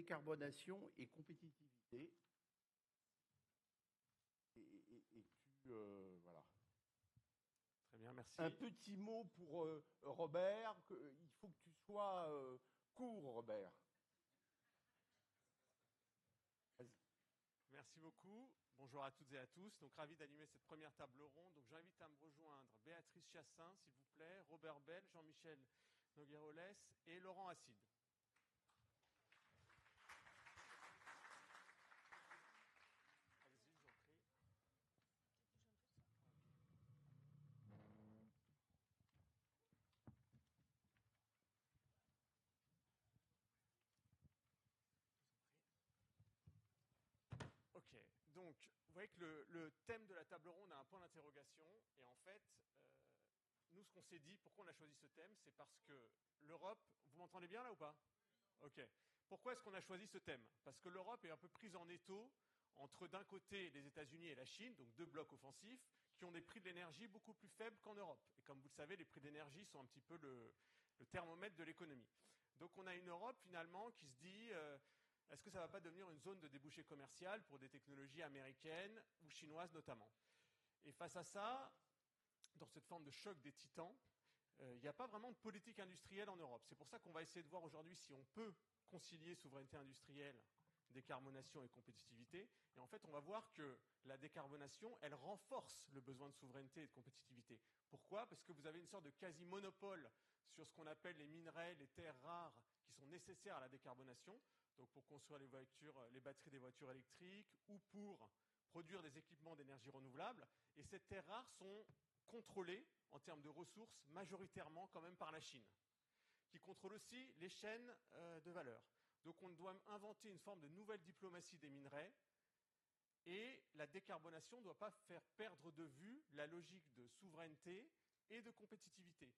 décarbonation et compétitivité. Voilà. Très bien, merci. Un petit mot pour Robert. Il faut que tu sois court, Robert. Merci beaucoup. Bonjour à toutes et à tous. Donc, ravi d'animer cette première table ronde. Donc, j'invite à me rejoindre Béatrice Chassin, s'il vous plaît, Robert Bell, Jean-Michel Nogueroles et Laurent Acide. Allez-y, je vous en prie. Ok, donc vous voyez que le thème de la table ronde a un point d'interrogation. Et en fait, nous, ce qu'on s'est dit, pourquoi on a choisi ce thème, c'est parce que l'Europe, vous m'entendez bien là ou pas? Ok. Pourquoi est-ce qu'on a choisi ce thème? Parce que l'Europe est un peu prise en étau entre d'un côté les États-Unis et la Chine, donc deux blocs offensifs, qui ont des prix de l'énergie beaucoup plus faibles qu'en Europe. Et comme vous le savez, les prix de l'énergie sont un petit peu le thermomètre de l'économie. Donc on a une Europe finalement qui se dit... est-ce que ça ne va pas devenir une zone de débouché commercial pour des technologies américaines ou chinoises notamment? Et face à ça, dans cette forme de choc des titans, il n'y a pas vraiment de politique industrielle en Europe. C'est pour ça qu'on va essayer de voir aujourd'hui si on peut concilier souveraineté industrielle, décarbonation et compétitivité. Et en fait, on va voir que la décarbonation, elle renforce le besoin de souveraineté et de compétitivité. Pourquoi? Parce que vous avez une sorte de quasi-monopole sur ce qu'on appelle les minerais, les terres rares qui sont nécessaires à la décarbonation. Donc pour construire les batteries des voitures électriques ou pour produire des équipements d'énergie renouvelable. Et ces terres rares sont contrôlées en termes de ressources majoritairement quand même par la Chine, qui contrôle aussi les chaînes de valeur. Donc on doit inventer une forme de nouvelle diplomatie des minerais et la décarbonation ne doit pas faire perdre de vue la logique de souveraineté et de compétitivité.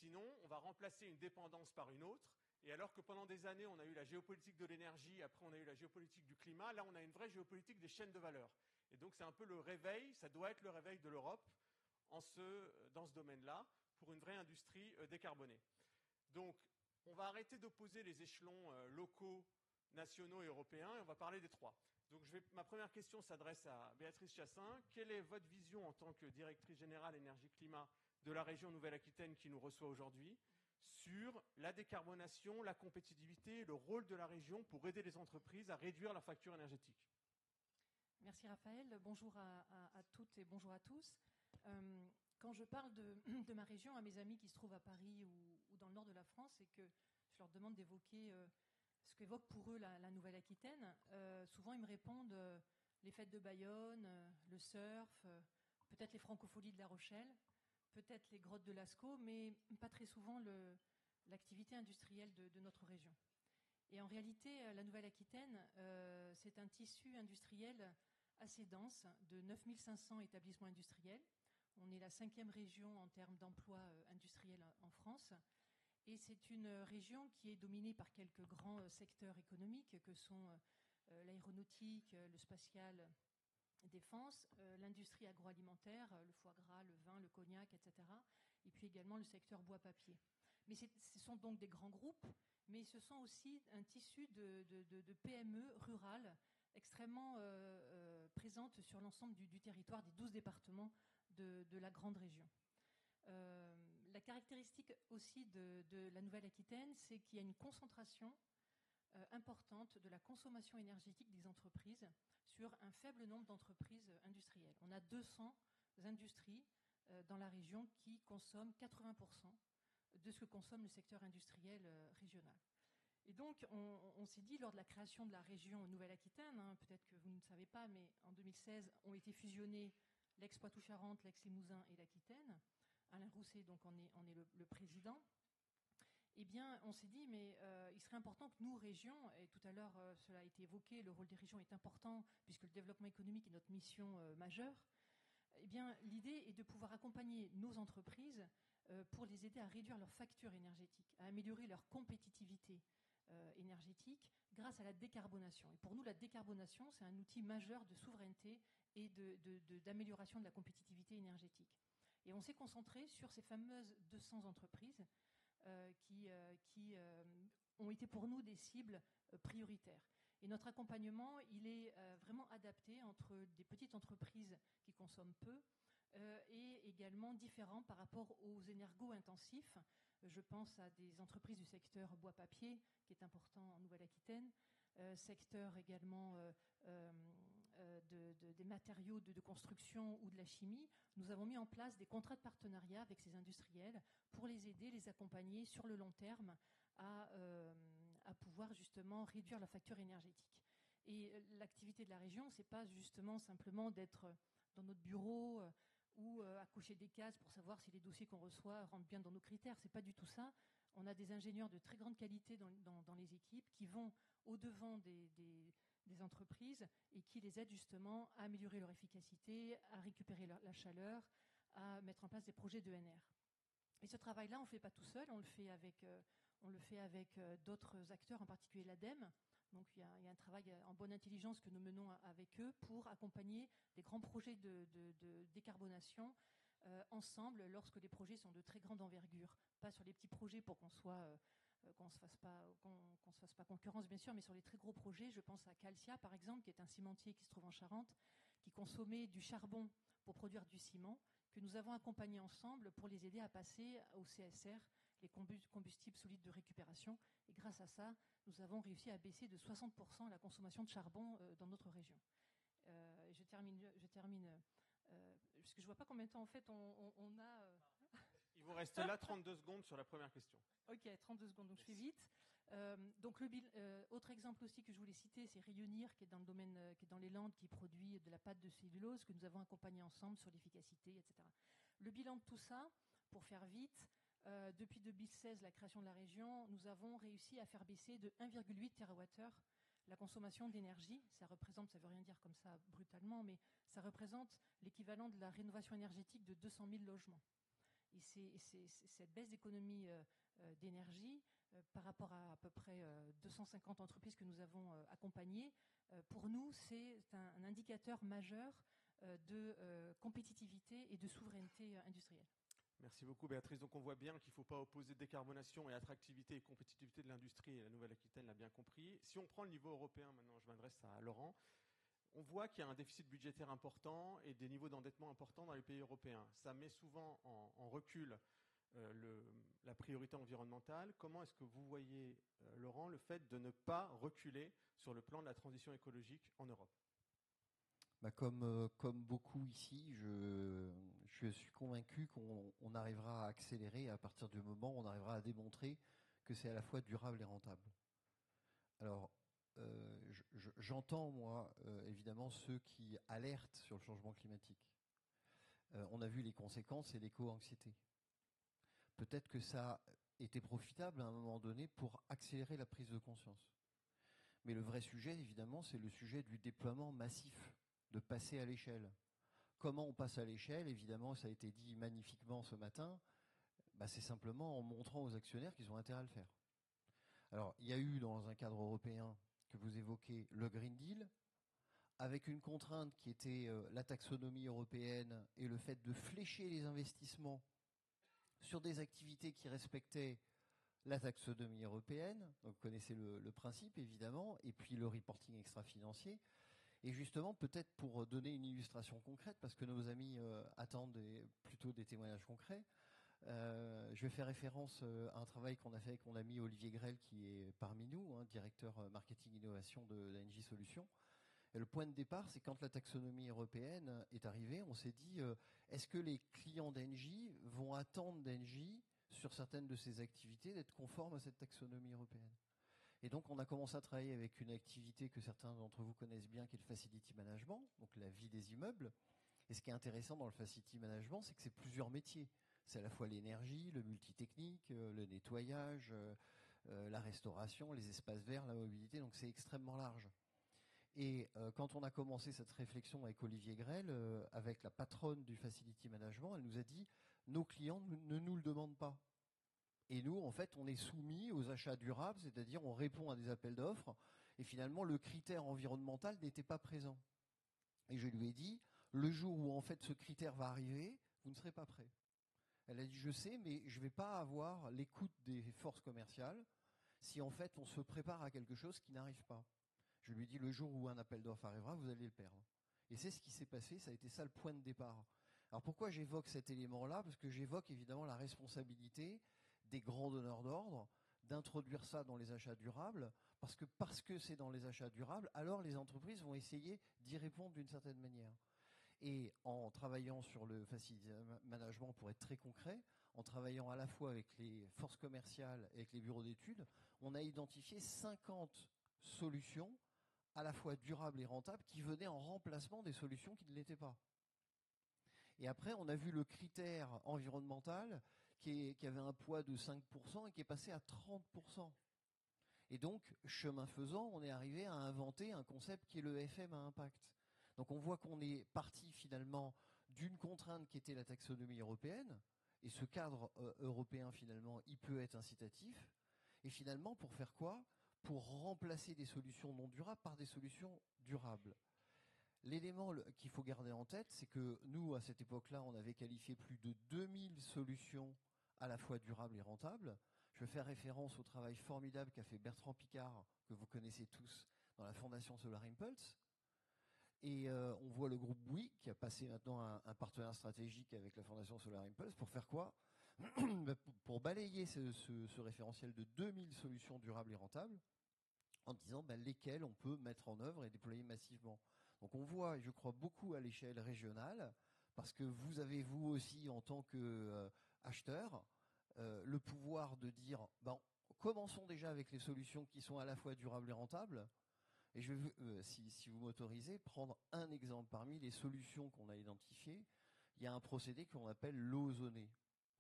Sinon, on va remplacer une dépendance par une autre. Et alors que pendant des années, on a eu la géopolitique de l'énergie, après on a eu la géopolitique du climat, là on a une vraie géopolitique des chaînes de valeur. Et donc c'est un peu le réveil, ça doit être le réveil de l'Europe dans ce domaine-là, pour une vraie industrie décarbonée. Donc on va arrêter d'opposer les échelons locaux, nationaux et européens, et on va parler des trois. Donc ma première question s'adresse à Béatrice Chassin. Quelle est votre vision en tant que directrice générale énergie-climat de la région Nouvelle-Aquitaine qui nous reçoit aujourd'hui sur la décarbonation, la compétitivité et le rôle de la région pour aider les entreprises à réduire leur facture énergétique? Merci Raphaël. Bonjour à toutes et bonjour à tous. Quand je parle de ma région à mes amis qui se trouvent à Paris ou dans le nord de la France, c'est que je leur demande d'évoquer ce qu'évoque pour eux la Nouvelle-Aquitaine. Souvent, ils me répondent les fêtes de Bayonne, le surf, peut-être les francopholies de La Rochelle, peut-être les grottes de Lascaux, mais pas très souvent l'activité industrielle de notre région. Et en réalité, la Nouvelle-Aquitaine, c'est un tissu industriel assez dense de 9500 établissements industriels. On est la 5e région en termes d'emploi industriel en France. Et c'est une région qui est dominée par quelques grands secteurs économiques que sont l'aéronautique, le spatial, défense, l'industrie agroalimentaire, le foie gras, le vin, le cognac, etc. Et puis également le secteur bois-papier. Mais ce sont donc des grands groupes, mais ce sont aussi un tissu de PME rurales extrêmement présentes sur l'ensemble du territoire des 12 départements de la grande région. La caractéristique aussi de la Nouvelle-Aquitaine, c'est qu'il y a une concentration importante de la consommation énergétique des entreprises sur un faible nombre d'entreprises industrielles. On a 200 industries dans la région qui consomment 80% de ce que consomme le secteur industriel régional. Et donc, on s'est dit, lors de la création de la région Nouvelle-Aquitaine, peut-être que vous ne savez pas, mais en 2016, ont été fusionnés l'ex-Poitou-Charentes, l'ex-Limousin et l'Aquitaine. Alain Rousset, donc, en est le président. Eh bien, on s'est dit, mais il serait important que nous, régions, et tout à l'heure, cela a été évoqué, le rôle des régions est important, puisque le développement économique est notre mission majeure. Eh bien, l'idée est de pouvoir accompagner nos entreprises pour les aider à réduire leur facture énergétique, à améliorer leur compétitivité énergétique grâce à la décarbonation. Et pour nous, la décarbonation, c'est un outil majeur de souveraineté et d'amélioration de la compétitivité énergétique. Et on s'est concentré sur ces fameuses 200 entreprises qui ont été pour nous des cibles prioritaires. Et notre accompagnement, il est vraiment adapté entre des petites entreprises qui consomment peu et également différent par rapport aux énergo-intensifs. Je pense à des entreprises du secteur bois-papier, qui est important en Nouvelle-Aquitaine, secteur également des matériaux de construction ou de la chimie. Nous avons mis en place des contrats de partenariat avec ces industriels pour les aider, les accompagner sur le long terme à pouvoir justement réduire la facture énergétique. Et l'activité de la région, c'est pas justement simplement d'être dans notre bureau ou à cocher des cases pour savoir si les dossiers qu'on reçoit rentrent bien dans nos critères. C'est pas du tout ça. On a des ingénieurs de très grande qualité dans les équipes qui vont au-devant des entreprises et qui les aident justement à améliorer leur efficacité, à récupérer la chaleur, à mettre en place des projets d'ENR. Et ce travail-là, on ne le fait pas tout seul, on le fait avec d'autres acteurs, en particulier l'ADEME. Donc il y a un travail en bonne intelligence que nous menons avec eux pour accompagner des grands projets de décarbonation ensemble lorsque les projets sont de très grande envergure. Pas sur les petits projets pour qu'on se fasse pas concurrence bien sûr, mais sur les très gros projets. Je pense à Calcia par exemple, qui est un cimentier qui se trouve en Charente, qui consommait du charbon pour produire du ciment, que nous avons accompagné ensemble pour les aider à passer au CSR, les combustibles solides de récupération. Et grâce à ça, nous avons réussi à baisser de 60% la consommation de charbon dans notre région. Je termine parce que je vois pas combien de temps en fait on a. Il vous reste là 32 secondes sur la première question. Ok, 32 secondes, donc je fais vite. Donc autre exemple aussi que je voulais citer, c'est Rayonir, qui est dans le domaine, qui est dans les Landes, qui produit de la pâte de cellulose, que nous avons accompagné ensemble sur l'efficacité, etc. Le bilan de tout ça, pour faire vite, depuis 2016, la création de la région, nous avons réussi à faire baisser de 1,8 TWh la consommation d'énergie. Ça veut rien dire comme ça brutalement, mais ça représente l'équivalent de la rénovation énergétique de 200 000 logements. Et c'est cette baisse d'économie d'énergie par rapport à peu près 250 entreprises que nous avons accompagnées, pour nous, c'est un indicateur majeur de compétitivité et de souveraineté industrielle. Merci beaucoup Béatrice. Donc on voit bien qu'il ne faut pas opposer décarbonation et attractivité et compétitivité de l'industrie, et la Nouvelle-Aquitaine l'a bien compris. Si on prend le niveau européen, maintenant je m'adresse à Laurent, on voit qu'il y a un déficit budgétaire important et des niveaux d'endettement importants dans les pays européens. Ça met souvent en recul la priorité environnementale. Comment est-ce que vous voyez, Laurent, le fait de ne pas reculer sur le plan de la transition écologique en Europe ? Comme beaucoup ici, je suis convaincu qu'on arrivera à accélérer à partir du moment où on arrivera à démontrer que c'est à la fois durable et rentable. Alors, j'entends, moi, évidemment, ceux qui alertent sur le changement climatique. On a vu les conséquences et l'éco-anxiété. Peut-être que ça était profitable à un moment donné pour accélérer la prise de conscience. Mais le vrai sujet, évidemment, c'est le sujet du déploiement massif, de passer à l'échelle. Comment on passe à l'échelle ? Évidemment, ça a été dit magnifiquement ce matin, c'est simplement en montrant aux actionnaires qu'ils ont intérêt à le faire. Alors, il y a eu dans un cadre européen que vous évoquez le Green Deal, avec une contrainte qui était la taxonomie européenne et le fait de flécher les investissements sur des activités qui respectaient la taxonomie européenne. Donc, vous connaissez le principe, évidemment, et puis le reporting extra-financier. Et justement, peut-être pour donner une illustration concrète, parce que nos amis attendent plutôt des témoignages concrets, je vais faire référence à un travail qu'on a fait avec mon ami Olivier Grel, qui est parmi nous, directeur marketing innovation de Engie Solutions. Et le point de départ, c'est quand la taxonomie européenne est arrivée, on s'est dit, est-ce que les clients d'Engie vont attendre d'Engie, sur certaines de ces activités, d'être conformes à cette taxonomie européenne ? Et donc, on a commencé à travailler avec une activité que certains d'entre vous connaissent bien, qui est le Facility Management, donc la vie des immeubles. Et ce qui est intéressant dans le Facility Management, c'est que c'est plusieurs métiers. C'est à la fois l'énergie, le multitechnique, le nettoyage, la restauration, les espaces verts, la mobilité. Donc, c'est extrêmement large. Et quand on a commencé cette réflexion avec Olivier Grel, avec la patronne du Facility Management, elle nous a dit « Nos clients ne nous le demandent pas ». Et nous, en fait, on est soumis aux achats durables, c'est-à-dire on répond à des appels d'offres, et finalement, le critère environnemental n'était pas présent. Et je lui ai dit, le jour où, en fait, ce critère va arriver, vous ne serez pas prêt. Elle a dit, je sais, mais je ne vais pas avoir l'écoute des forces commerciales si en fait on se prépare à quelque chose qui n'arrive pas. Je lui dis, le jour où un appel d'offres arrivera, vous allez le perdre. Et c'est ce qui s'est passé, ça a été ça le point de départ. Alors pourquoi j'évoque cet élément-là? Parce que j'évoque évidemment la responsabilité des grands donneurs d'ordre d'introduire ça dans les achats durables, parce que c'est dans les achats durables, alors les entreprises vont essayer d'y répondre d'une certaine manière. Et en travaillant sur le facility management, pour être très concret, en travaillant à la fois avec les forces commerciales et avec les bureaux d'études, on a identifié 50 solutions à la fois durables et rentables qui venaient en remplacement des solutions qui ne l'étaient pas. Et après, on a vu le critère environnemental qui avait un poids de 5% et qui est passé à 30%. Et donc, chemin faisant, on est arrivé à inventer un concept qui est le FM à impact. Donc on voit qu'on est parti finalement d'une contrainte qui était la taxonomie européenne, et ce cadre européen finalement, il peut être incitatif, et finalement pour faire quoi? Pour remplacer des solutions non durables par des solutions durables. L'élément qu'il faut garder en tête, c'est que nous, à cette époque-là, on avait qualifié plus de 2000 solutions à la fois durables et rentables. Je vais faire référence au travail formidable qu'a fait Bertrand Piccard, que vous connaissez tous, dans la Fondation Solar Impulse. Et on voit le groupe Bouygues qui a passé maintenant un partenariat stratégique avec la Fondation Solar Impulse pour faire quoi? Pour balayer ce référentiel de 2000 solutions durables et rentables, en disant lesquelles on peut mettre en œuvre et déployer massivement. Donc on voit, je crois, beaucoup à l'échelle régionale, parce que vous avez, vous aussi, en tant qu'acheteur, le pouvoir de dire, commençons déjà avec les solutions qui sont à la fois durables et rentables. Et je vais, si vous m'autorisez, prendre un exemple parmi les solutions qu'on a identifiées. Il y a un procédé qu'on appelle l'eau ozonée.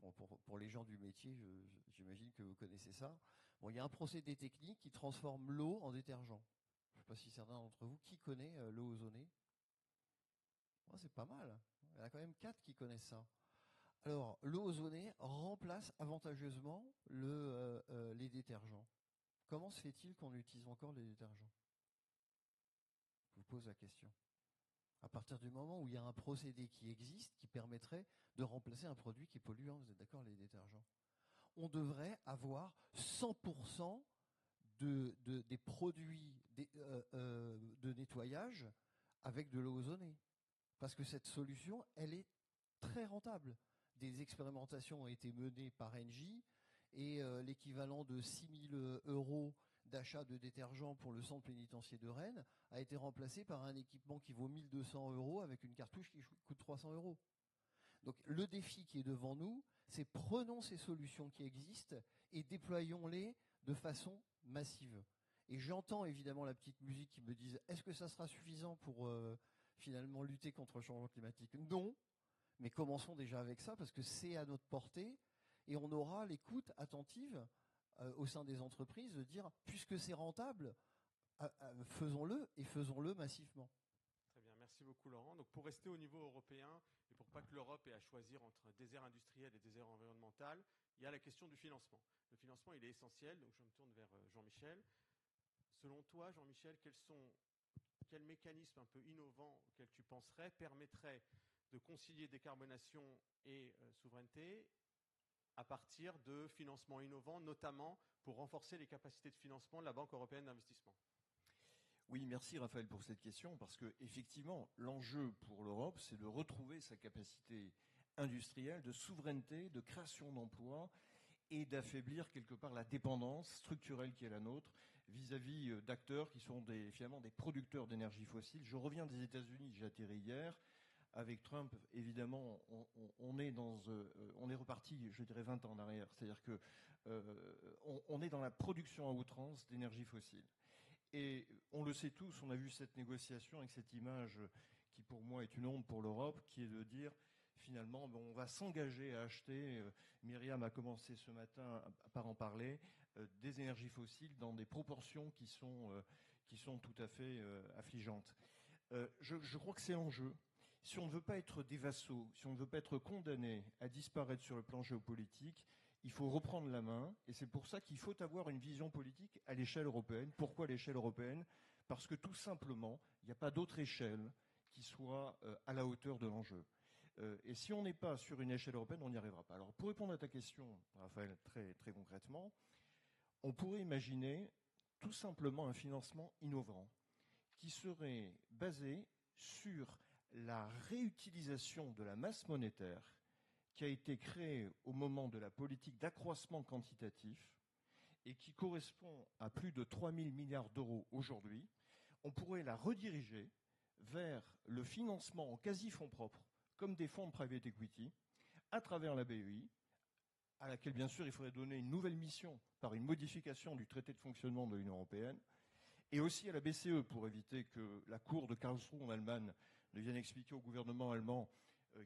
Bon, pour les gens du métier, j'imagine que vous connaissez ça. Bon, il y a un procédé technique qui transforme l'eau en détergent. Je ne sais pas si certains d'entre vous, qui connaît l'eau ozonée? C'est pas mal. Il y en a quand même 4 qui connaissent ça. Alors, l'eau ozonée remplace avantageusement les détergents. Comment se fait-il qu'on utilise encore les détergents? Je vous pose la question. À partir du moment où il y a un procédé qui existe, qui permettrait de remplacer un produit qui est polluant, vous êtes d'accord, les détergents? On devrait avoir 100% des produits de nettoyage avec de l'eau ozonée. Parce que cette solution, elle est très rentable. Des expérimentations ont été menées par Engie et l'équivalent de 6 000 € d'achat de détergent pour le centre pénitentiaire de Rennes a été remplacé par un équipement qui vaut 1 200 € avec une cartouche qui coûte 300 €. Donc le défi qui est devant nous, c'est prenons ces solutions qui existent et déployons-les de façon massive. Et j'entends évidemment la petite musique qui me dit, est-ce que ça sera suffisant pour finalement lutter contre le changement climatique? Non, mais commençons déjà avec ça parce que c'est à notre portée et on aura l'écoute attentive au sein des entreprises de dire, puisque c'est rentable, faisons-le et faisons-le massivement. Très bien, merci beaucoup Laurent. Donc pour rester au niveau européen et pour pas que l'Europe ait à choisir entre un désert industriel et désert environnemental, il y a la question du financement. Le financement, il est essentiel, donc je me tourne vers Jean-Michel. Selon toi, Jean-Michel, quels mécanismes un peu innovants auxquels tu penserais permettraient de concilier décarbonation et souveraineté à partir de financements innovants, notamment pour renforcer les capacités de financement de la Banque européenne d'investissement? Oui, merci Raphaël pour cette question, parce que effectivement, l'enjeu pour l'Europe, c'est de retrouver sa capacité industrielle, de souveraineté, de création d'emplois et d'affaiblir quelque part la dépendance structurelle qui est la nôtre vis-à-vis d'acteurs qui sont finalement des producteurs d'énergie fossile. Je reviens des États-Unis, j'ai atterri hier. Avec Trump, évidemment, on est reparti, je dirais, 20 ans en arrière. C'est-à-dire que on est dans la production à outrance d'énergie fossile. Et on le sait tous, on a vu cette négociation avec cette image qui, pour moi, est une honte pour l'Europe, qui est de dire, finalement, on va s'engager à acheter, Myriam a commencé ce matin par en parler, des énergies fossiles dans des proportions qui sont tout à fait affligeantes. Je crois que c'est l'enjeu. Si on ne veut pas être des vassaux, si on ne veut pas être condamné à disparaître sur le plan géopolitique, il faut reprendre la main, et c'est pour ça qu'il faut avoir une vision politique à l'échelle européenne. Pourquoi l'échelle européenne? Parce que tout simplement, il n'y a pas d'autre échelle qui soit à la hauteur de l'enjeu. Et si on n'est pas sur une échelle européenne, on n'y arrivera pas. Alors pour répondre à ta question, Raphaël, très, très concrètement, on pourrait imaginer tout simplement un financement innovant qui serait basé sur la réutilisation de la masse monétaire qui a été créée au moment de la politique d'accroissement quantitatif et qui correspond à plus de 3 000 milliards d'euros aujourd'hui. On pourrait la rediriger vers le financement en quasi-fonds propres, comme des fonds de private equity, à travers la BEI, à laquelle, bien sûr, il faudrait donner une nouvelle mission par une modification du traité de fonctionnement de l'Union européenne, et aussi à la BCE, pour éviter que la Cour de Karlsruhe en Allemagne ne vienne expliquer au gouvernement allemand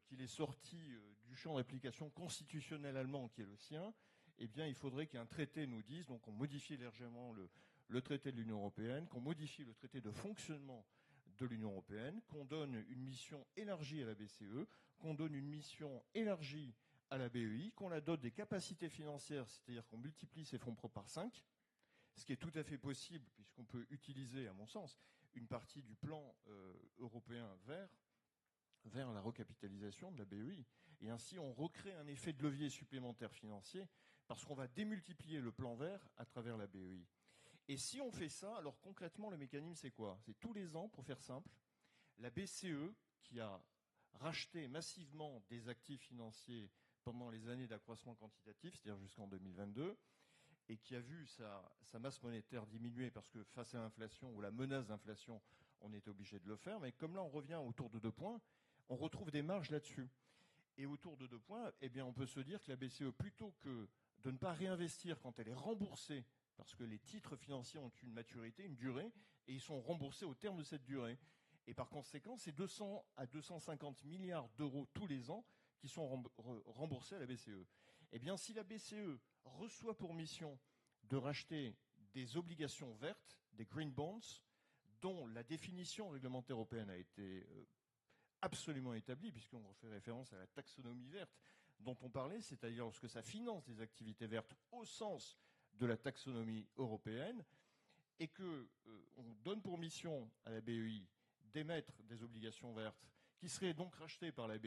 qu'il est sorti du champ d'application constitutionnel allemand qui est le sien. Eh bien, il faudrait qu'un traité nous dise, donc on modifie légèrement le traité de l'Union européenne, qu'on modifie le traité de fonctionnement de l'Union européenne, qu'on donne une mission élargie à la BCE, qu'on donne une mission élargie à la BEI, qu'on la dote des capacités financières, c'est-à-dire qu'on multiplie ses fonds propres par 5, ce qui est tout à fait possible, puisqu'on peut utiliser, à mon sens, une partie du plan européen vers la recapitalisation de la BEI. Et ainsi, on recrée un effet de levier supplémentaire financier, parce qu'on va démultiplier le plan vert à travers la BEI. Et si on fait ça, alors concrètement, le mécanisme, c'est quoi? C'est tous les ans, pour faire simple, la BCE, qui a racheté massivement des actifs financiers pendant les années d'accroissement quantitatif, c'est-à-dire jusqu'en 2022, et qui a vu sa masse monétaire diminuer parce que face à l'inflation ou la menace d'inflation, on est obligé de le faire. Mais comme là, on revient autour de 2 points, on retrouve des marges là-dessus. Et autour de 2 points, eh bien, on peut se dire que la BCE, plutôt que de ne pas réinvestir quand elle est remboursée, parce que les titres financiers ont une maturité, une durée, et ils sont remboursés au terme de cette durée. Et par conséquent, c'est 200 à 250 milliards d'euros tous les ans qui sont remboursés à la BCE. Eh bien, si la BCE reçoit pour mission de racheter des obligations vertes, des green bonds, dont la définition réglementaire européenne a été absolument établie, puisqu'on fait référence à la taxonomie verte dont on parlait, c'est-à-dire lorsque ça finance des activités vertes au sens de la taxonomie européenne, et qu'on donne pour mission à la BEI d'émettre des obligations vertes qui seraient donc rachetées par la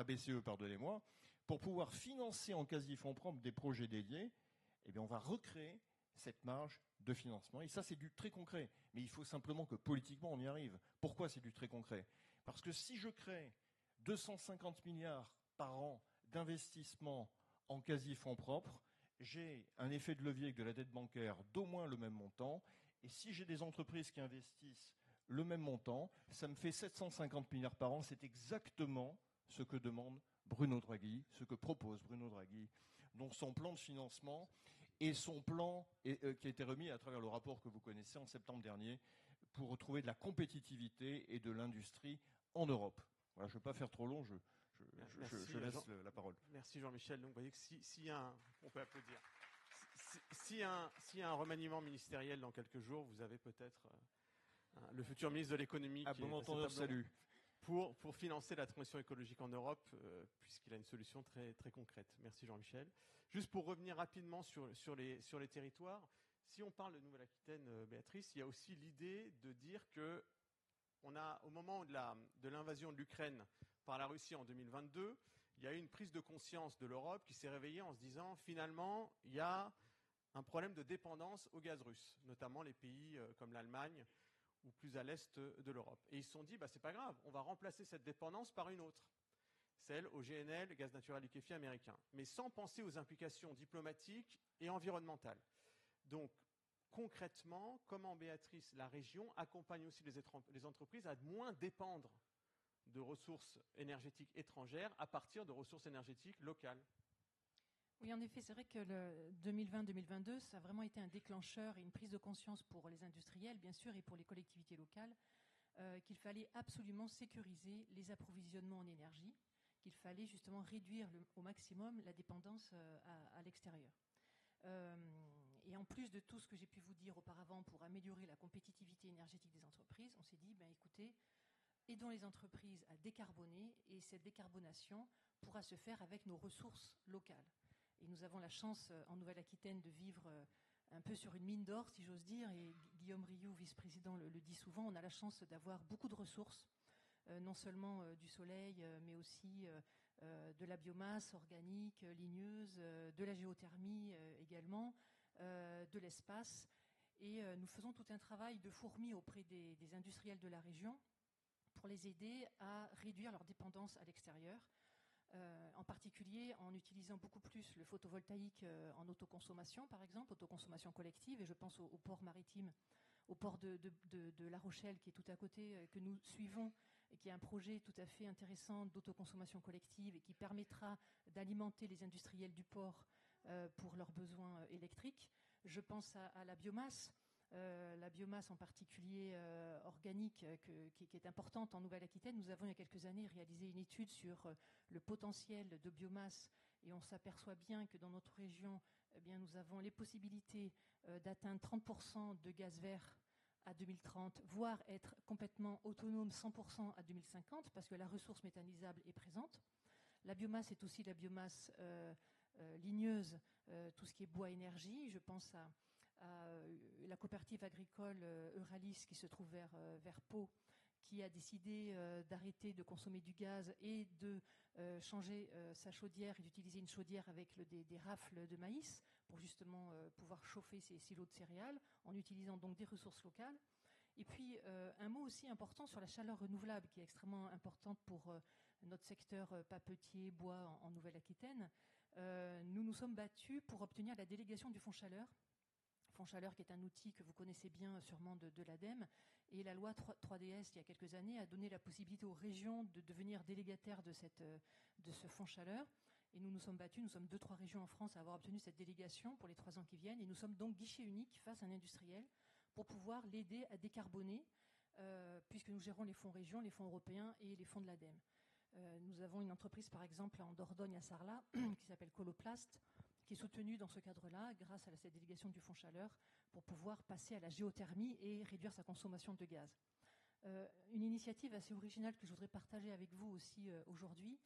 BCE, pardonnez-moi, pour pouvoir financer en quasi-fonds propres des projets dédiés, eh bien on va recréer cette marge de financement. Et ça, c'est du très concret. Mais il faut simplement que politiquement, on y arrive. Pourquoi c'est du très concret? Parce que si je crée 250 milliards par an d'investissement en quasi-fonds propres, j'ai un effet de levier avec de la dette bancaire d'au moins le même montant. Et si j'ai des entreprises qui investissent le même montant, ça me fait 750 milliards par an. C'est exactement ce que demande Bruno Draghi, ce que propose Bruno Draghi, donc son plan de financement et son plan qui a été remis à travers le rapport que vous connaissez en septembre dernier pour retrouver de la compétitivité et de l'industrie en Europe. Voilà, je ne veux pas faire trop long, je laisse la parole. Merci Jean-Michel. Donc vous voyez que s'il y a on peut applaudir. S'il y a un remaniement ministériel dans quelques jours, vous avez peut-être le futur ministre de l'économie à bon entendeur, salut. Pour financer la transition écologique en Europe, puisqu'il a une solution très, très concrète. Merci Jean-Michel. Juste pour revenir rapidement sur les territoires, si on parle de Nouvelle-Aquitaine, Béatrice, il y a aussi l'idée de dire que au moment de l'invasion de l'Ukraine par la Russie en 2022, il y a eu une prise de conscience de l'Europe qui s'est réveillée en se disant finalement, il y a un problème de dépendance au gaz russe, notamment les pays comme l'Allemagne ou plus à l'est de l'Europe. Et ils se sont dit, c'est pas grave, on va remplacer cette dépendance par une autre, celle au GNL, gaz naturel liquéfié américain, mais sans penser aux implications diplomatiques et environnementales. Donc, concrètement, comment, Béatrice, la région accompagne aussi les entreprises à moins dépendre de ressources énergétiques étrangères à partir de ressources énergétiques locales? Oui, en effet, c'est vrai que le 2020-2022, ça a vraiment été un déclencheur et une prise de conscience pour les industriels, bien sûr, et pour les collectivités locales, qu'il fallait absolument sécuriser les approvisionnements en énergie, qu'il fallait justement réduire au maximum la dépendance à l'extérieur. Et en plus de tout ce que j'ai pu vous dire auparavant pour améliorer la compétitivité énergétique des entreprises, on s'est dit, écoutez, aidons les entreprises à décarboner, et cette décarbonation pourra se faire avec nos ressources locales. Et nous avons la chance en Nouvelle-Aquitaine de vivre un peu sur une mine d'or, si j'ose dire, et Guillaume Rioux, vice-président, le dit souvent, on a la chance d'avoir beaucoup de ressources, non seulement du soleil, mais aussi de la biomasse organique, ligneuse, de la géothermie également, de l'espace. Et nous faisons tout un travail de fourmi auprès des industriels de la région pour les aider à réduire leur dépendance à l'extérieur, en particulier en utilisant beaucoup plus le photovoltaïque en autoconsommation, par exemple, autoconsommation collective. Et je pense au port maritime, au port de La Rochelle, qui est tout à côté, que nous suivons, et qui est un projet tout à fait intéressant d'autoconsommation collective et qui permettra d'alimenter les industriels du port pour leurs besoins électriques. Je pense à la biomasse en particulier organique, qui est importante en Nouvelle-Aquitaine. Nous avons il y a quelques années réalisé une étude sur le potentiel de biomasse et on s'aperçoit bien que dans notre région, eh bien, nous avons les possibilités d'atteindre 30% de gaz vert à 2030, voire être complètement autonome 100% à 2050, parce que la ressource méthanisable est présente. La biomasse est aussi la biomasse ligneuse, tout ce qui est bois énergie. Je pense à la coopérative agricole Euralis qui se trouve vers Pau, qui a décidé d'arrêter de consommer du gaz et de changer sa chaudière et d'utiliser une chaudière avec des rafles de maïs pour justement pouvoir chauffer ses silos de céréales en utilisant donc des ressources locales. Et puis un mot aussi important sur la chaleur renouvelable qui est extrêmement importante pour notre secteur papetier, bois en Nouvelle-Aquitaine. Nous nous sommes battus pour obtenir la délégation du Fonds Chaleur. Fonds Chaleur qui est un outil que vous connaissez bien sûrement de l'ADEME. Et la loi 3DS, il y a quelques années, a donné la possibilité aux régions de devenir délégataires de ce Fonds Chaleur. Et nous nous sommes battus, nous sommes 2-3 régions en France à avoir obtenu cette délégation pour les 3 ans qui viennent. Et nous sommes donc guichet unique face à un industriel pour pouvoir l'aider à décarboner, puisque nous gérons les fonds régions, les fonds européens et les fonds de l'ADEME. Nous avons une entreprise, par exemple, en Dordogne à Sarlat, qui s'appelle Coloplast, qui est soutenue dans ce cadre-là, grâce à cette délégation du Fonds Chaleur, pour pouvoir passer à la géothermie et réduire sa consommation de gaz. Une initiative assez originale que je voudrais partager avec vous aussi aujourd'hui,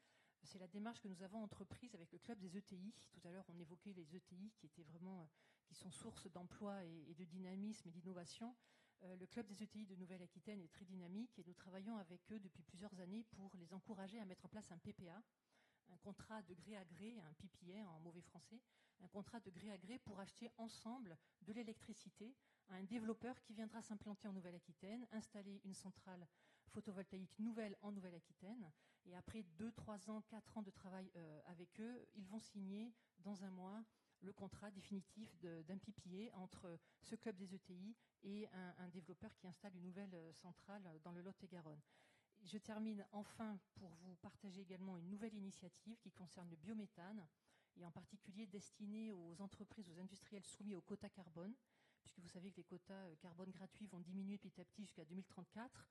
c'est la démarche que nous avons entreprise avec le club des ETI. Tout à l'heure, on évoquait les ETI qui sont source d'emploi et de dynamisme et d'innovation. Le club des ETI de Nouvelle-Aquitaine est très dynamique et nous travaillons avec eux depuis plusieurs années pour les encourager à mettre en place un PPA, un contrat de gré à gré, un PPA en mauvais français, un contrat de gré à gré pour acheter ensemble de l'électricité à un développeur qui viendra s'implanter en Nouvelle-Aquitaine, installer une centrale photovoltaïque nouvelle en Nouvelle-Aquitaine. Et après 2, 3 ans, 4 ans de travail avec eux, ils vont signer dans un mois le contrat définitif d'un PPA entre ce club des ETI et un développeur qui installe une nouvelle centrale dans le Lot-et-Garonne. Je termine enfin pour vous partager également une nouvelle initiative qui concerne le biométhane et en particulier destinée aux entreprises, aux industriels soumis aux quotas carbone, puisque vous savez que les quotas carbone gratuits vont diminuer petit à petit jusqu'à 2034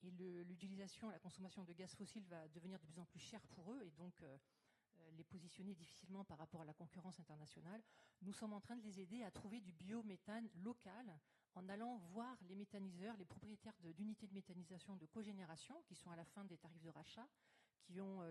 et l'utilisation, la consommation de gaz fossile va devenir de plus en plus chère pour eux et donc les positionner difficilement par rapport à la concurrence internationale. Nous sommes en train de les aider à trouver du biométhane local en allant voir les méthaniseurs, les propriétaires d'unités de méthanisation de cogénération qui sont à la fin des tarifs de rachat, qui ont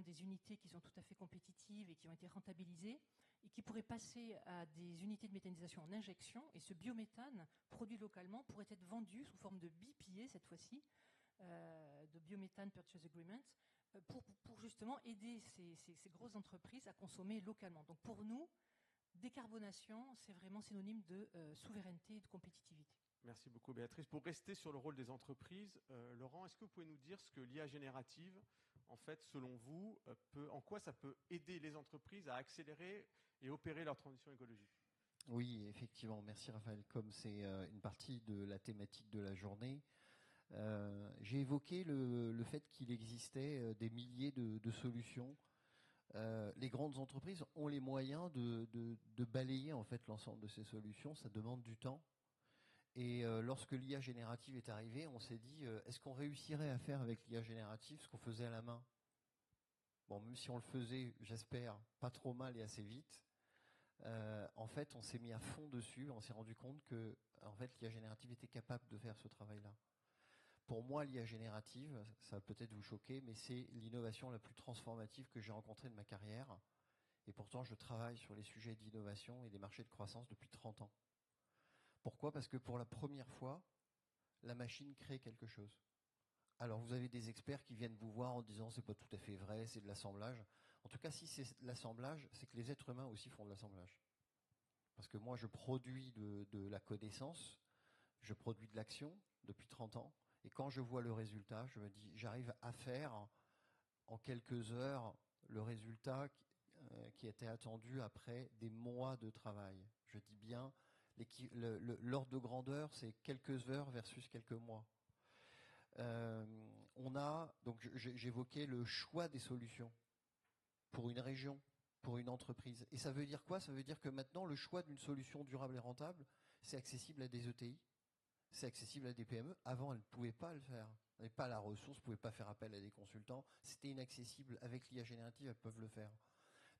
des unités qui sont tout à fait compétitives et qui ont été rentabilisées et qui pourraient passer à des unités de méthanisation en injection. Et ce biométhane produit localement pourrait être vendu sous forme de BPA cette fois-ci, de Biométhane Purchase Agreement, pour justement aider ces grosses entreprises à consommer localement. Donc pour nous, décarbonation, c'est vraiment synonyme de souveraineté et de compétitivité. Merci beaucoup Béatrice. Pour rester sur le rôle des entreprises, Laurent, est-ce que vous pouvez nous dire ce que l'IA générative, en fait, selon vous, en quoi ça peut aider les entreprises à accélérer et opérer leur transition écologique ? Oui, effectivement. Merci Raphaël. Comme c'est une partie de la thématique de la journée, j'ai évoqué le fait qu'il existait des milliers de solutions. Les grandes entreprises ont les moyens de balayer en fait l'ensemble de ces solutions. Ça demande du temps. Et lorsque l'IA générative est arrivée, on s'est dit est-ce qu'on réussirait à faire avec l'IA générative ce qu'on faisait à la main ? Bon, même si on le faisait, j'espère, pas trop mal et assez vite. En fait, on s'est mis à fond dessus. On s'est rendu compte que en fait, l'IA générative était capable de faire ce travail-là. Pour moi, l'IA générative, ça va peut-être vous choquer, mais c'est l'innovation la plus transformative que j'ai rencontrée de ma carrière. Et pourtant, je travaille sur les sujets d'innovation et des marchés de croissance depuis 30 ans. Pourquoi ? Parce que pour la première fois, la machine crée quelque chose. Alors, vous avez des experts qui viennent vous voir en disant c'est pas tout à fait vrai, c'est de l'assemblage. En tout cas, si c'est de l'assemblage, c'est que les êtres humains aussi font de l'assemblage. Parce que moi, je produis de la connaissance, je produis de l'action depuis 30 ans, et quand je vois le résultat, je me dis, j'arrive à faire en quelques heures le résultat qui était attendu après des mois de travail. Je dis bien, l'ordre de grandeur, c'est quelques heures versus quelques mois. Donc j'évoquais le choix des solutions pour une région, pour une entreprise. Et ça veut dire quoi? Ça veut dire que maintenant, le choix d'une solution durable et rentable, c'est accessible à des ETI, c'est accessible à des PME. Avant, elles ne pouvaient pas le faire. Elles n'avaient pas la ressource, ne pouvaient pas faire appel à des consultants. C'était inaccessible. Avec l'IA générative, elles peuvent le faire.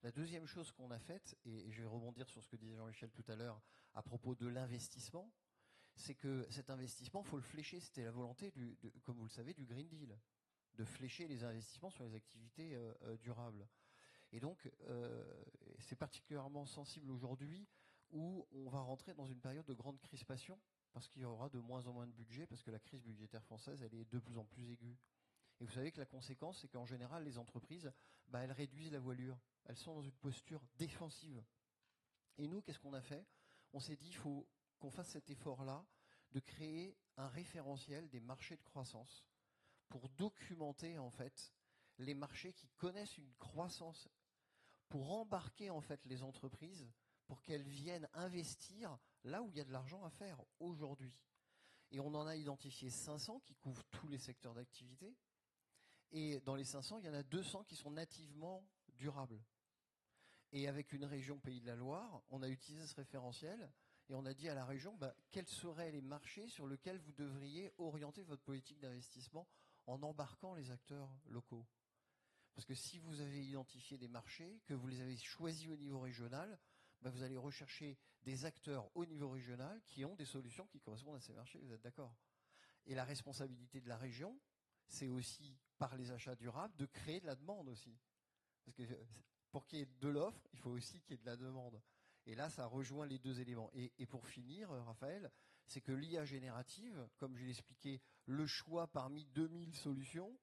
La deuxième chose qu'on a faite, et je vais rebondir sur ce que disait Jean-Michel tout à l'heure à propos de l'investissement, c'est que cet investissement, il faut le flécher. C'était la volonté, comme vous le savez, du Green Deal, de flécher les investissements sur les activités durables. Et donc, c'est particulièrement sensible aujourd'hui où on va rentrer dans une période de grande crispation parce qu'il y aura de moins en moins de budget, parce que la crise budgétaire française, elle est de plus en plus aiguë. Et vous savez que la conséquence, c'est qu'en général, les entreprises, elles réduisent la voilure. Elles sont dans une posture défensive. Et nous, qu'est-ce qu'on a fait? On s'est dit, il faut qu'on fasse cet effort-là de créer un référentiel des marchés de croissance pour documenter, en fait, les marchés qui connaissent une croissance, pour embarquer, en fait, les entreprises pour qu'elles viennent investir là où il y a de l'argent à faire aujourd'hui. Et on en a identifié 500 qui couvrent tous les secteurs d'activité. Et dans les 500, il y en a 200 qui sont nativement durables. Et avec une région Pays de la Loire, on a utilisé ce référentiel et on a dit à la région quels seraient les marchés sur lesquels vous devriez orienter votre politique d'investissement en embarquant les acteurs locaux. Parce que si vous avez identifié des marchés, que vous les avez choisis au niveau régional, vous allez rechercher des acteurs au niveau régional qui ont des solutions qui correspondent à ces marchés, vous êtes d'accord? Et la responsabilité de la région, c'est aussi, par les achats durables, de créer de la demande aussi. Parce que pour qu'il y ait de l'offre, il faut aussi qu'il y ait de la demande. Et là, ça rejoint les deux éléments. Et pour finir, Raphaël, c'est que l'IA générative, comme je l'ai expliqué, le choix parmi 2000 solutions,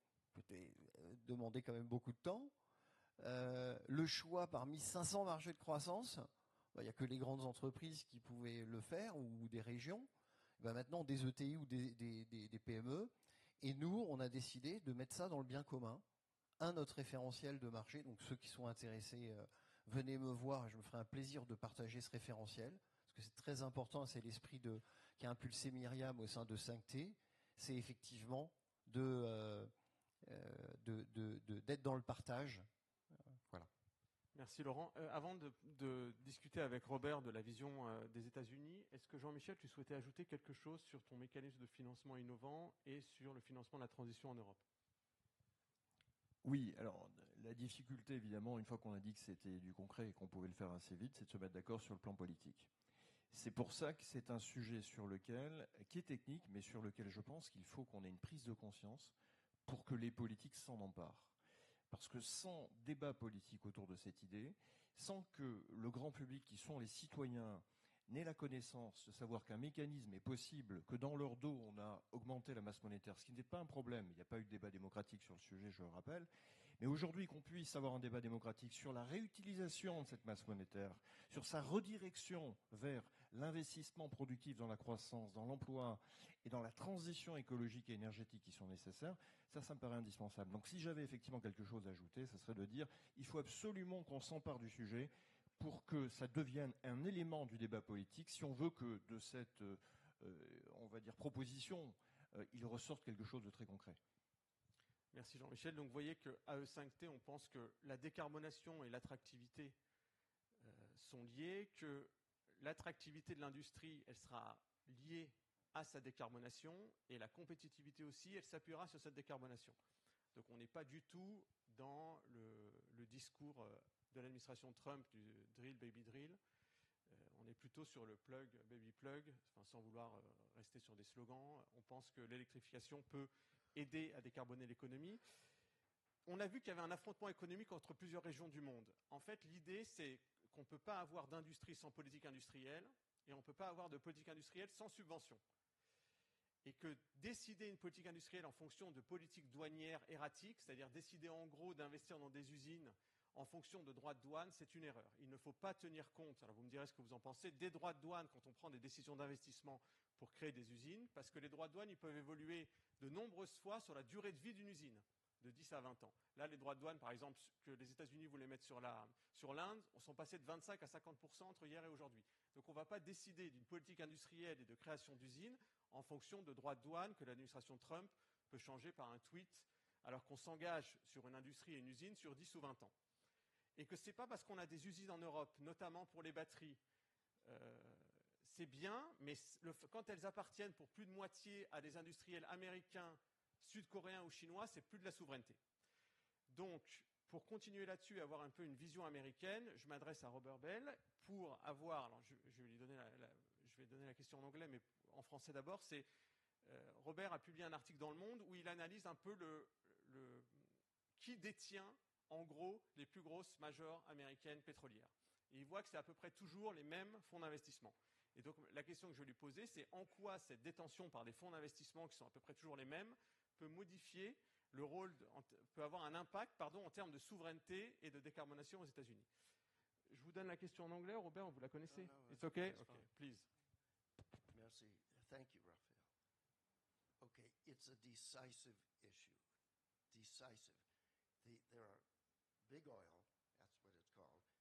peut demander quand même beaucoup de temps, le choix parmi 500 marchés de croissance, il n'y a que les grandes entreprises qui pouvaient le faire, ou des régions, maintenant des ETI ou des PME. Et nous, on a décidé de mettre ça dans le bien commun, notre référentiel de marché. Donc ceux qui sont intéressés, venez me voir et je me ferai un plaisir de partager ce référentiel, parce que c'est très important, c'est l'esprit qui a impulsé Myriam au sein de 5T, c'est effectivement d'être dans le partage. Voilà. Merci Laurent. Avant de discuter avec Robert de la vision des États-Unis, est-ce que Jean-Michel, tu souhaitais ajouter quelque chose sur ton mécanisme de financement innovant et sur le financement de la transition en Europe? Oui, alors la difficulté évidemment, une fois qu'on a dit que c'était du concret et qu'on pouvait le faire assez vite, c'est de se mettre d'accord sur le plan politique. C'est pour ça que c'est un sujet qui est technique, mais sur lequel je pense qu'il faut qu'on ait une prise de conscience pour que les politiques s'en emparent. Parce que sans débat politique autour de cette idée, sans que le grand public, qui sont les citoyens, n'ait la connaissance de savoir qu'un mécanisme est possible, que dans leur dos on a augmenté la masse monétaire, ce qui n'est pas un problème, il n'y a pas eu de débat démocratique sur le sujet, je le rappelle, mais aujourd'hui qu'on puisse avoir un débat démocratique sur la réutilisation de cette masse monétaire, sur sa redirection vers l'investissement productif dans la croissance, dans l'emploi et dans la transition écologique et énergétique qui sont nécessaires, ça me paraît indispensable. Donc si j'avais effectivement quelque chose à ajouter, ça serait de dire il faut absolument qu'on s'empare du sujet pour que ça devienne un élément du débat politique, si on veut que de cette, on va dire, proposition, il ressorte quelque chose de très concret. Merci Jean-Michel. Donc vous voyez qu'à E5T, on pense que la décarbonation et l'attractivité sont liées, que l'attractivité de l'industrie, elle sera liée à sa décarbonation, et la compétitivité aussi, elle s'appuiera sur cette décarbonation. Donc on n'est pas du tout dans le discours de l'administration Trump du drill baby drill. On est plutôt sur le plug baby plug, sans vouloir rester sur des slogans. On pense que l'électrification peut aider à décarboner l'économie. On a vu qu'il y avait un affrontement économique entre plusieurs régions du monde. En fait, l'idée, c'est qu'on ne peut pas avoir d'industrie sans politique industrielle, et on ne peut pas avoir de politique industrielle sans subvention. Et que décider une politique industrielle en fonction de politiques douanières erratiques, c'est-à-dire décider en gros d'investir dans des usines en fonction de droits de douane, c'est une erreur. Il ne faut pas tenir compte, alors vous me direz ce que vous en pensez, des droits de douane quand on prend des décisions d'investissement pour créer des usines, parce que les droits de douane, ils peuvent évoluer de nombreuses fois sur la durée de vie d'une usine, de 10 à 20 ans. Là, les droits de douane, par exemple, que les États-Unis voulaient mettre sur l'Inde, sont passés de 25 à 50% entre hier et aujourd'hui. Donc on ne va pas décider d'une politique industrielle et de création d'usines en fonction de droits de douane que l'administration Trump peut changer par un tweet, alors qu'on s'engage sur une industrie et une usine sur 10 ou 20 ans. Et que ce n'est pas parce qu'on a des usines en Europe, notamment pour les batteries, c'est bien, mais quand elles appartiennent pour plus de moitié à des industriels américains, sud-coréens ou chinois, c'est plus de la souveraineté. Donc, pour continuer là-dessus et avoir un peu une vision américaine, je m'adresse à Robert Bell pour avoir, alors je vais lui donner je vais donner la question en anglais, mais en français d'abord, c'est Robert a publié un article dans Le Monde où il analyse un peu qui détient en gros les plus grosses majors américaines pétrolières. Et il voit que c'est à peu près toujours les mêmes fonds d'investissement. Et donc la question que je vais lui poser, c'est en quoi cette détention par des fonds d'investissement qui sont à peu près toujours les mêmes peut modifier le rôle, peut avoir un impact en termes de souveraineté et de décarbonation aux États-Unis. Je vous donne la question en anglais, Robert, vous la connaissez? No, It's okay? it's Okay, fine. please. Merci. Thank you, Raphael. Okay, it's a decisive issue. Decisive. There are big oil, that's what it's called, is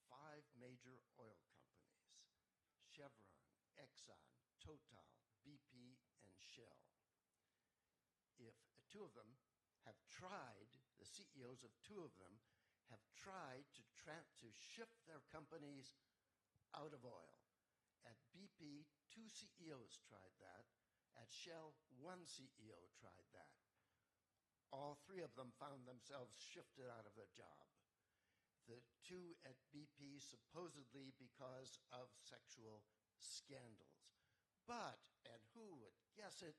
5 major oil companies. Chevron, Exxon, Total, BP, and Shell. If two of them have tried, the CEOs of 2 of them have tried to shift their companies out of oil. At BP, 2 CEOs tried that. At Shell, 1 CEO tried that. All 3 of them found themselves shifted out of their job. The 2 at BP supposedly because of sexual scandals. But, and who would guess it,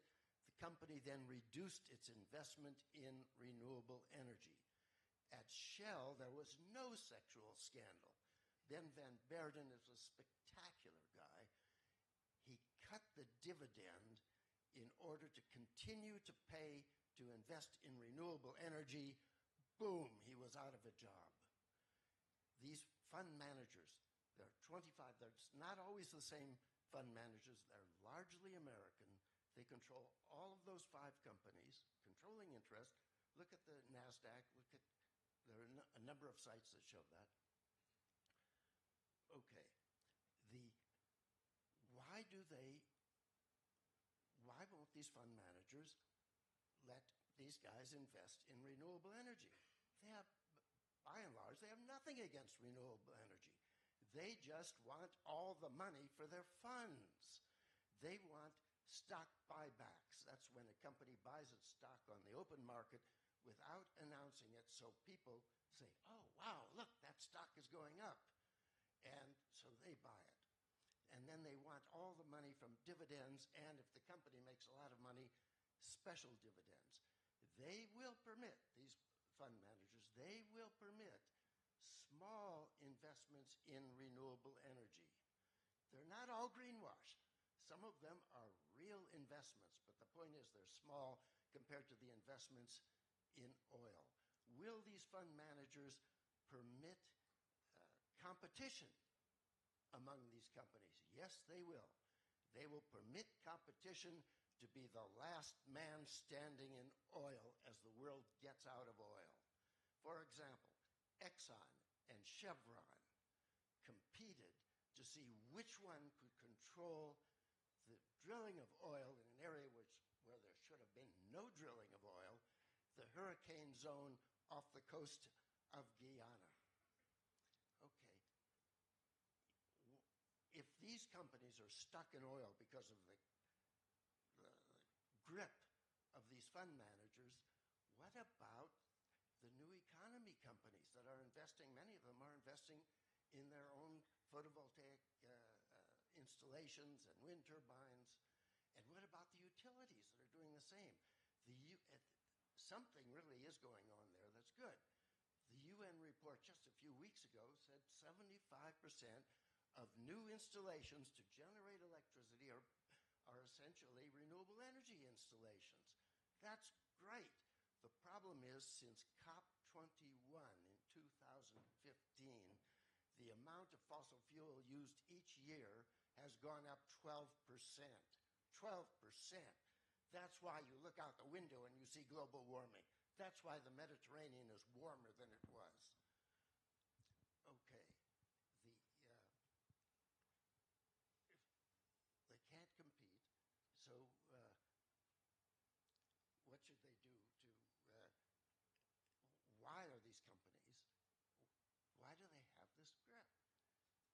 the company then reduced its investment in renewable energy. At Shell, there was no sexual scandal. Ben van Beurden is a spectacular guy. He cut the dividend in order to continue to pay to invest in renewable energy. Boom, he was out of a job. These fund managers, there are 25, there's not always the same fund managers. They're largely American. They control all of those 5 companies, controlling interest. Look at the NASDAQ. There are a number of sites that show that. Okay. Why won't these fund managers let these guys invest in renewable energy? They have, by and large, they have nothing against renewable energy. They just want all the money for their funds. They want stock buybacks. That's when a company buys its stock on the open market without announcing it, so people say, oh, wow, look, that stock is going up. And so they buy it. And then they want all the money from dividends, and if the company makes a lot of money, special dividends. They will permit, these fund managers, they will permit small investments in renewable energy. They're not all greenwash. Some of them are real investments, but the point is they're small compared to the investments in oil. Will these fund managers permit competition among these companies? Yes, they will. They will permit competition to be the last man standing in oil as the world gets out of oil. For example, Exxon and Chevron competed to see which one could control the drilling of oil in an area where there should have been no drilling of oil, the hurricane zone off the coast of Guyana. Okay. If these companies are stuck in oil because of the grip of these fund managers, what about the new economy companies that are investing? Many of them are investing in their own photovoltaic installations and wind turbines. And what about the utilities that are doing the same? Something really is going on there that's good. The UN report just a few weeks ago said 75% of new installations to generate electricity are essentially renewable energy installations. That's great. The problem is, since COP21 in 2015, the amount of fossil fuel used each year has gone up 12%. 12%. That's why you look out the window and you see global warming. That's why the Mediterranean is warmer than it was. Okay. They can't compete, so what should they do to, why are these companies, why do they have this grip?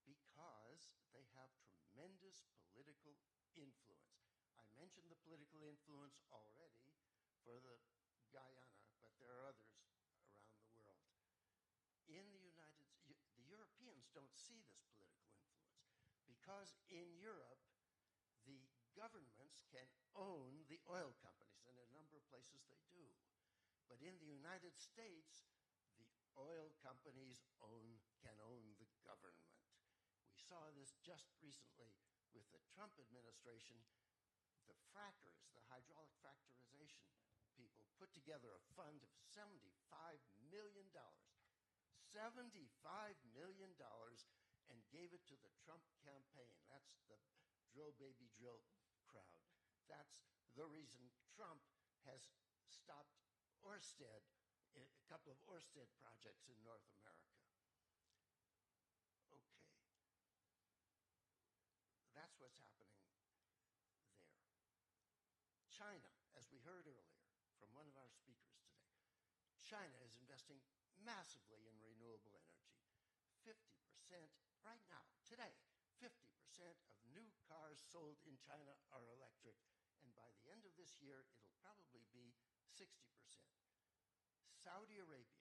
Because they have tremendous political influence. I mentioned the political influence already for the Guyana, but there are others around the world. In the Europeans don't see this political influence because in Europe, the governments can own the oil companies, and in a number of places they do. But in the United States, the oil companies can own the government. We saw this just recently with the Trump administration. The frackers, the hydraulic fracturization people, put together a fund of $75 million. $75 million, and gave it to the Trump campaign. That's the drill baby drill crowd. That's the reason Trump has stopped Ørsted, a couple of Ørsted projects in North America. Okay. That's what's happening there. China, as we heard earlier from one of our speakers today, China is investing massively in renewable energy. 50% right now, today, 50% of new cars sold in China are electric, and by the end of this year, it'll probably be 60%. Saudi Arabia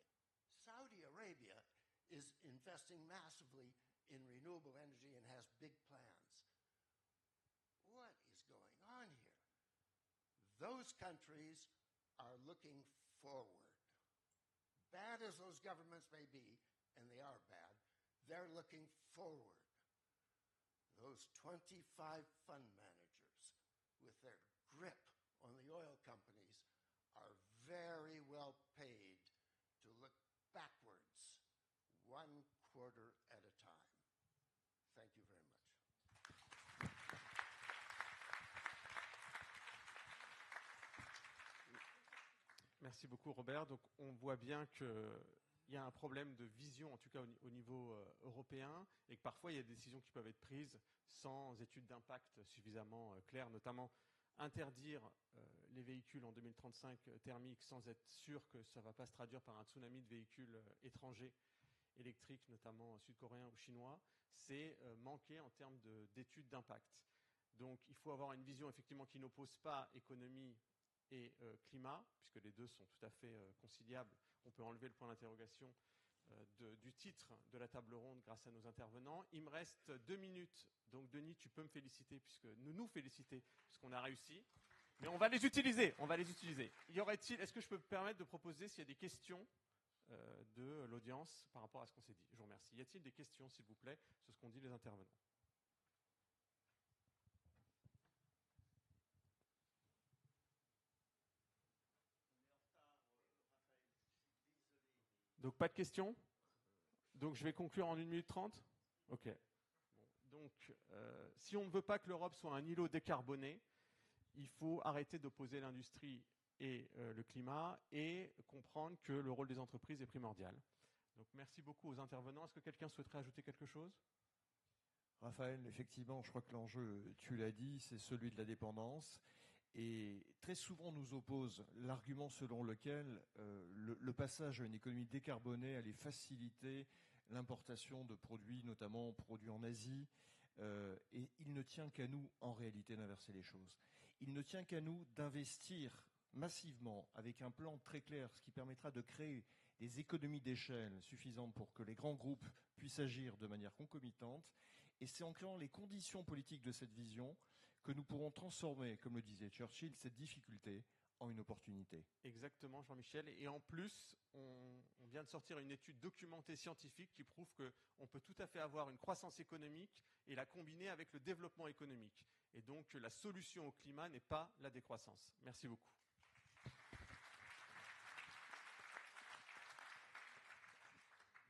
is investing massively in renewable energy and has big plans. What is going on here? Those countries are looking forward. Bad as those governments may be, and they are bad, they're looking forward. Those 25 fund managers with their grip on the oil companies are very well paid to look backwards, one quarter at a time. Thank you very much. Merci beaucoup, Robert. Donc, on voit bien qu'il y a un problème de vision, en tout cas au niveau européen, et que parfois il y a des décisions qui peuvent être prises sans études d'impact suffisamment claires, notamment interdire les véhicules en 2035 thermiques sans être sûr que ça ne va pas se traduire par un tsunami de véhicules étrangers électriques, notamment sud-coréens ou chinois, c'est manquer en termes d'études d'impact. Donc il faut avoir une vision effectivement qui n'oppose pas économie et climat, puisque les deux sont tout à fait conciliables. On peut enlever le point d'interrogation du titre de la table ronde grâce à nos intervenants. Il me reste 2 minutes, donc Denis, tu peux me féliciter, nous féliciter, puisqu'on a réussi. Mais on va les utiliser, Est-ce que je peux me permettre de proposer s'il y a des questions de l'audience par rapport à ce qu'on s'est dit? Je vous remercie. Y a-t-il des questions, s'il vous plaît, sur ce qu'ont dit les intervenants? Donc, pas de questions? Donc, je vais conclure en 1 minute 30? OK. Bon, donc, si on ne veut pas que l'Europe soit un îlot décarboné, il faut arrêter d'opposer l'industrie et le climat et comprendre que le rôle des entreprises est primordial. Donc, merci beaucoup aux intervenants. Est-ce que quelqu'un souhaiterait ajouter quelque chose? Raphaël, effectivement, je crois que l'enjeu, tu l'as dit, c'est celui de la dépendance. Et très souvent, on nous oppose l'argument selon lequel le passage à une économie décarbonée allait faciliter l'importation de produits, notamment produits en Asie. Et il ne tient qu'à nous, en réalité, d'inverser les choses. Il ne tient qu'à nous d'investir massivement avec un plan très clair, ce qui permettra de créer des économies d'échelle suffisantes pour que les grands groupes puissent agir de manière concomitante. Et c'est en créant les conditions politiques de cette vision que nous pourrons transformer, comme le disait Churchill, cette difficulté en une opportunité. Exactement, Jean-Michel. Et en plus, on vient de sortir une étude documentée scientifique qui prouve qu'on peut tout à fait avoir une croissance économique et la combiner avec le développement économique. Et donc, la solution au climat n'est pas la décroissance. Merci beaucoup.